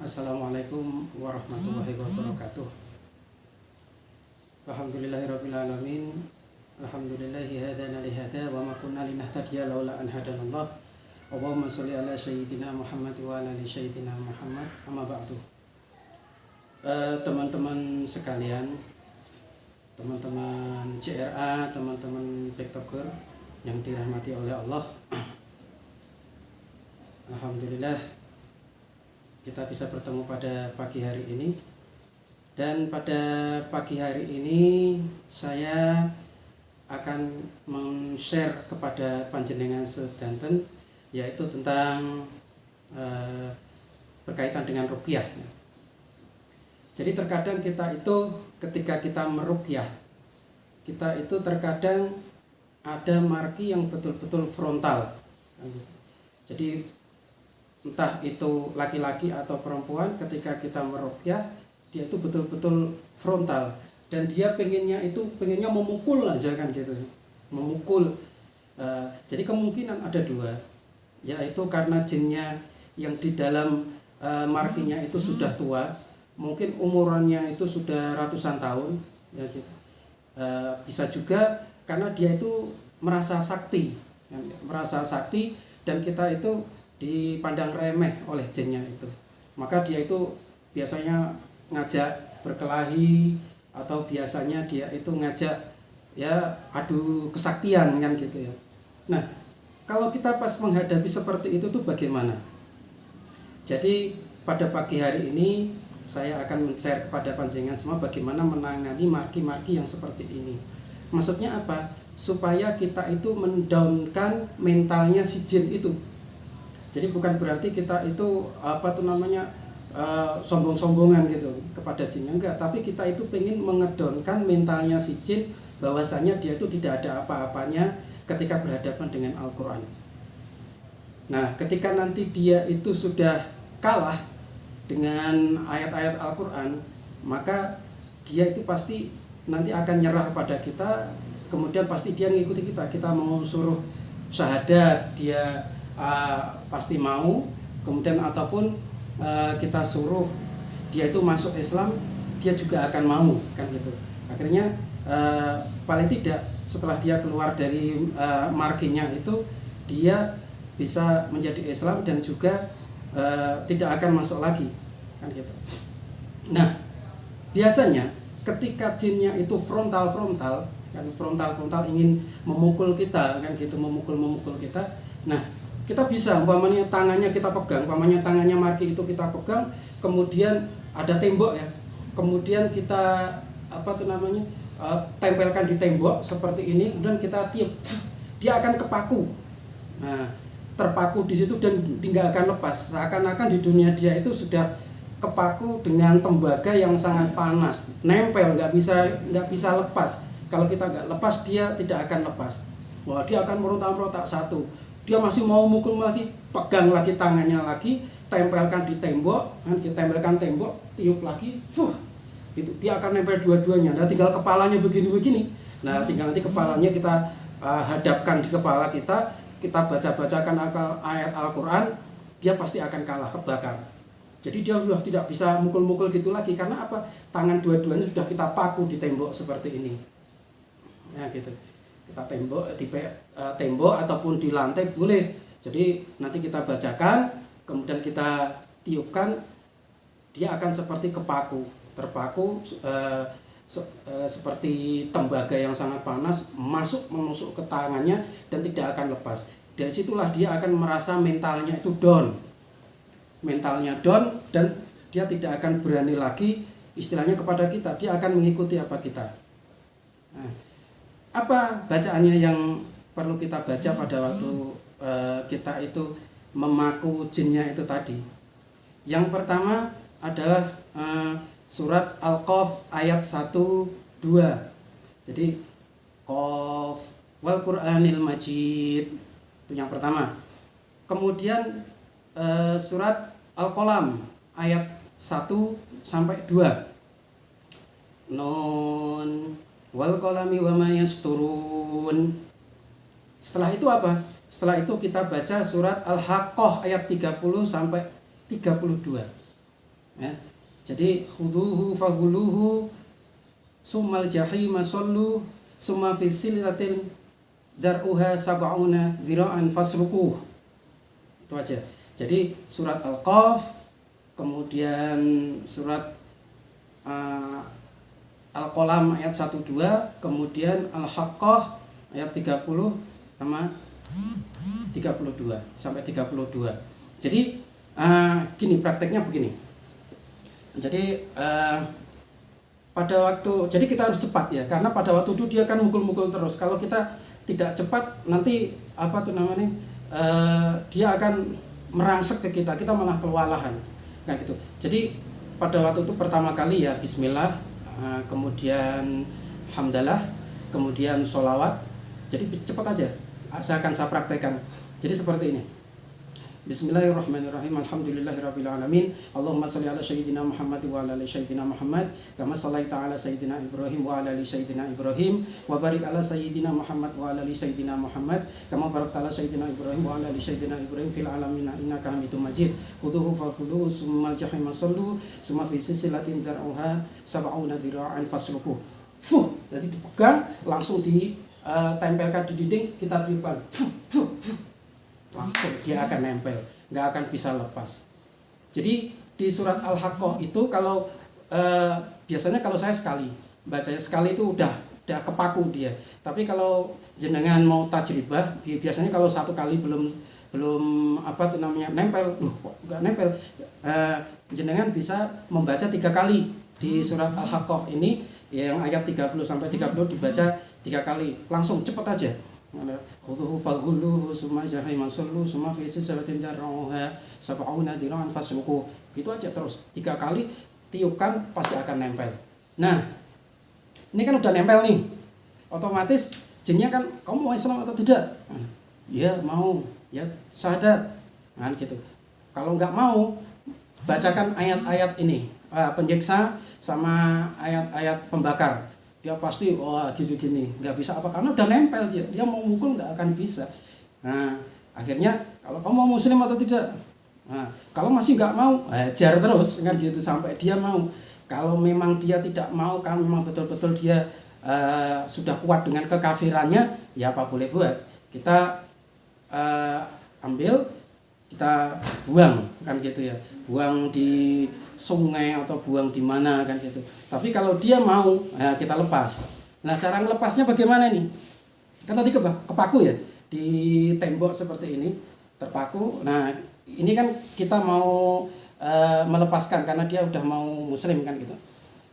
Assalamualaikum warahmatullahi wabarakatuh. Alhamdulillahirabbil alamin. Alhamdulillahi hadana li hada wa ma kunna linahtadiya laula an hadanallah. Allahumma shalli ala sayyidina Muhammad wa ala ali sayyidina Muhammad. Amma ba'du. Teman-teman sekalian, teman-teman CRA, teman-teman Backtalker yang dirahmati oleh Allah. Alhamdulillah kita bisa bertemu pada pagi hari ini. Dan pada pagi hari ini saya akan men-share kepada panjenengan sedanten, yaitu tentang berkaitan dengan ruqyah. Jadi terkadang kita itu ketika kita meruqyah, kita itu terkadang ada marki yang betul-betul frontal. Jadi entah itu laki-laki atau perempuan, ketika kita meruqyah dia itu betul-betul frontal dan dia pengennya memukul aja kan gitu, memukul. Jadi kemungkinan ada dua, yaitu karena jinnya yang di dalam markinya itu sudah tua, mungkin umurannya itu sudah ratusan tahun ya gitu. Bisa juga karena dia itu merasa sakti dan kita itu dipandang remeh oleh jinnya itu, maka dia itu biasanya ngajak berkelahi atau biasanya dia itu ngajak ya adu kesaktian kan gitu ya. Nah, kalau kita pas menghadapi seperti itu tuh bagaimana? Jadi pada pagi hari ini saya akan men-share kepada panjenengan semua bagaimana menangani marki-marki yang seperti ini. Maksudnya apa? Supaya kita itu mendownkan mentalnya si jin itu. Jadi bukan berarti kita itu sombong-sombongan gitu kepada jinnya, enggak, tapi kita itu pengen mengedonkan mentalnya si jin bahwasanya dia itu tidak ada apa-apanya ketika berhadapan dengan Al-Quran. Nah, ketika nanti dia itu sudah kalah dengan ayat-ayat Al-Quran, maka dia itu pasti nanti akan nyerah kepada kita, kemudian pasti dia ngikuti kita mau suruh syahadat dia pasti mau, kemudian ataupun kita suruh dia itu masuk Islam dia juga akan mau kan gitu. Akhirnya paling tidak setelah dia keluar dari marginya itu dia bisa menjadi Islam dan juga tidak akan masuk lagi kan gitu. Nah, biasanya ketika jinnya itu frontal kan, frontal ingin memukul kita kan gitu, memukul kita. Nah, kita bisa umpamanya tangannya kita pegang, tangannya marki itu kita pegang, kemudian ada tembok ya, kemudian kita tempelkan di tembok seperti ini, kemudian kita tiup, dia akan kepaku. Nah, terpaku di situ dan tidak akan lepas, seakan-akan di dunia dia itu sudah kepaku dengan tembaga yang sangat panas, nempel, nggak bisa lepas. Kalau kita nggak lepas, dia tidak akan lepas. Wah, dia akan merontak-rontak satu. Dia masih mau mukul lagi, pegang lagi tangannya lagi, tempelkan di tembok, tempelkan tembok, tiup lagi, itu dia akan nempel dua-duanya. Nah, tinggal kepalanya begini-begini. Nah, tinggal nanti kepalanya kita hadapkan di kepala kita baca-bacakan ayat Al-Quran, dia pasti akan kalah, kebakar. Jadi dia sudah tidak bisa mukul-mukul gitu lagi, karena apa? Tangan dua-duanya sudah kita paku di tembok seperti ini. Nah, gitu. Kita tembok ataupun di lantai boleh. Jadi nanti kita bacakan, kemudian kita tiupkan, dia akan seperti terpaku seperti tembaga yang sangat panas menusuk ke tangannya dan tidak akan lepas. Dari situlah dia akan merasa mentalnya itu down dan dia tidak akan berani lagi istilahnya kepada kita, dia akan mengikuti apa kita. Nah, apa bacaannya yang perlu kita baca pada waktu kita itu memaku jinnya itu tadi? Yang pertama adalah surat Al-Qaf ayat 1-2. Jadi Qaf wal Qur'anil Majid, itu yang pertama. Kemudian surat Al-Qalam ayat 1-2. Nun wal qalami wa ma yasturun. Setelah itu apa? Setelah itu kita baca surat Al-Haqqah ayat 30-32. ya. Jadi khuduhu faghuluhu summal jahima sallu summa fi silsilatin dar'uha sab'una dzira'an fasluquh. Itu aja. Jadi surat Al-Qaf, kemudian surat Al-Qalam ayat 1 2, kemudian Al-Haqqah ayat 30 sama 32 sampai 32. Jadi gini, prakteknya begini. Jadi pada waktu, jadi kita harus cepat ya, karena pada waktu itu dia kan mukul-mukul terus. Kalau kita tidak cepat, nanti dia akan merangsek ke kita malah kewalahan, kan gitu. Jadi pada waktu itu pertama kali ya Bismillah, kemudian Hamdalah, kemudian sholawat. Jadi cepat aja, saya praktekkan. Jadi seperti ini. Bismillahirrahmanirrahim. Alhamdulillahirabbil alamin. Allahumma shalli ala sayyidina Muhammad wa ala ali sayyidina Muhammad kama shallaita ala sayyidina Ibrahim wa ala ali sayyidina Ibrahim wa barik ala sayyidina Muhammad wa ala ali sayyidina Muhammad kama barakta ala sayyidina Ibrahim wa ala ali sayyidina Ibrahim fil alamin innaka Hamidum Majid. Khuduhu faquluhu summal jahima sallu summa fi silsilatin dar'uha sab'una dzira'an fasluquh. Jadi dipegang, langsung ditempelkan di dinding, kita tiupkan. Langsung dia akan nempel, nggak akan bisa lepas. Jadi di surat Al-Haqqah itu kalau biasanya kalau saya sekali bacanya sekali itu udah kepaku dia. Tapi kalau jenengan mau tajribah, biasanya kalau satu kali belum nempel, kok nggak nempel, jenengan bisa membaca 3 kali di surat Al-Haqqah ini, yang ayat 30 sampai 30 dibaca 3 kali, langsung cepet aja. Khuduhu faghuluhu summa jahima sallu summa fi silsilatin dar'uha sab'una dzira'an fasluquh. Itu aja terus 3 kali, tiupkan pasti akan nempel. Nah, ini kan udah nempel nih. Otomatis jinnya kan, kamu mau Islam atau tidak? Ya mau, ya syahadat. Kan gitu. Kalau nggak mau, bacakan ayat-ayat ini, penyiksa sama ayat-ayat pembakar. Dia pasti gini, nggak bisa apa, karena udah nempel dia mau mukul nggak akan bisa. Nah akhirnya kalau kamu mau muslim atau tidak, nah kalau masih nggak mau, ajar terus kan gitu sampai dia mau. Kalau memang dia tidak mau, kan memang betul-betul dia sudah kuat dengan kekafirannya, ya apa boleh buat, kita ambil, kita buang kan gitu ya, buang di sungai atau buang di mana kan gitu. Tapi kalau dia mau, kita lepas. Nah cara melepasnya bagaimana nih? Kan tadi kepaku ya di tembok seperti ini, terpaku. Nah ini kan kita mau melepaskan karena dia udah mau muslim kan gitu.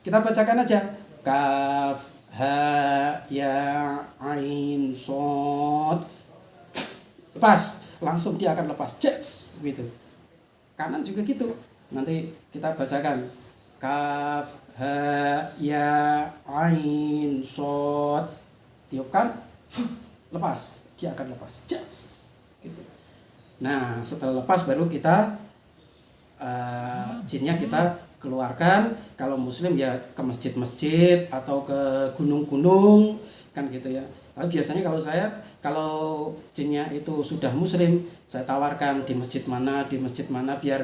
Kita bacakan aja kaf ha ya ain shad, lepas, langsung dia akan lepas, jets gitu. Kanan juga gitu. Nanti kita bacakan kaf ha ya ain shad, tiupkan, lepas, dia akan lepas, jets gitu. Nah setelah lepas baru kita jinnya kita keluarkan. Kalau muslim ya ke masjid-masjid atau ke gunung-gunung kan gitu ya. Tapi biasanya kalau jinnya itu sudah muslim, saya tawarkan di masjid mana biar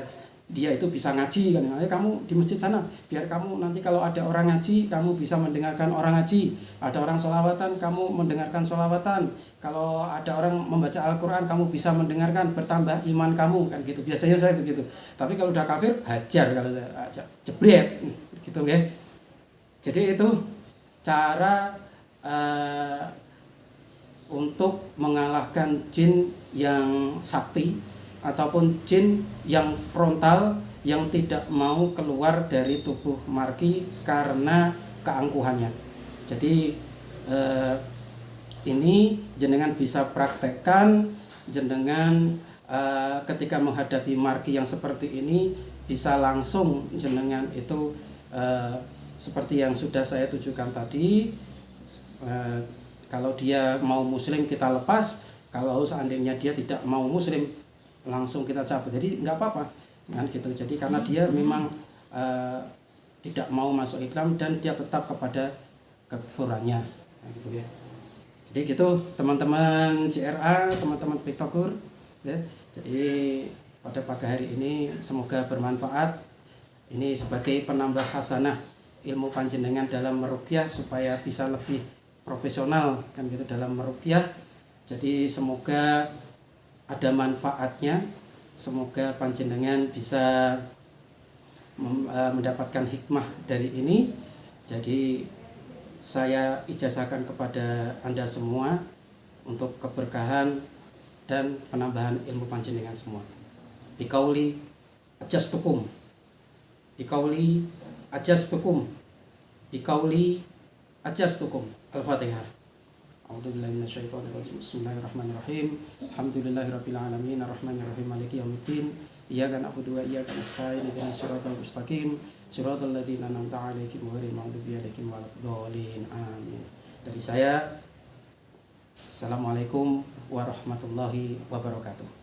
dia itu bisa ngaji kan. Kamu di masjid sana, biar kamu nanti kalau ada orang ngaji, kamu bisa mendengarkan orang ngaji. Ada orang sholawatan, kamu mendengarkan sholawatan. Kalau ada orang membaca Al-Quran, kamu bisa mendengarkan, bertambah iman kamu kan gitu. Biasanya saya begitu. Tapi kalau udah kafir, hajar, kalau saya hajar, jebret gitu ya. Jadi itu cara untuk mengalahkan jin yang sakti ataupun jin yang frontal yang tidak mau keluar dari tubuh marki karena keangkuhannya. Jadi ini jenengan bisa praktekkan, jenengan ketika menghadapi marki yang seperti ini bisa langsung jenengan itu seperti yang sudah saya tujukan tadi. Kalau dia mau muslim kita lepas, kalau seandainya dia tidak mau muslim langsung kita cabut. Jadi nggak apa-apa kan gitu. Jadi karena dia memang tidak mau masuk Islam dan dia tetap kepada kekufurannya gitu ya. Jadi gitu teman-teman CRA, teman-teman Piktokur ya. Jadi pada pagi hari ini semoga bermanfaat. Ini sebagai penambah hasanah ilmu panjenengan dalam meruqyah supaya bisa lebih profesional kan gitu dalam meruqyah. Jadi semoga ada manfaatnya, semoga panjenengan bisa mendapatkan hikmah dari ini. Jadi saya ijazahkan kepada Anda semua untuk keberkahan dan penambahan ilmu panjenengan semua. Biqauli ajastukum, biqauli ajastukum, biqauli ajastukum. Al-Fatihah. A'udzubillahi minasyaitonirrajim. Bismillahirrahmanirrahim. Alhamdulillahirabbil alamin, arrahmanirrahim, maliki yaumiddin. Iyyaka na'budu wa iyyaka nasta'in. Ihdinas siratal mustaqim, siratal ladzina an'amta 'alaihim ghairil maghdubi 'alaihim waladdallin. Amin. Dari saya, Assalamualaikum warahmatullahi wabarakatuh.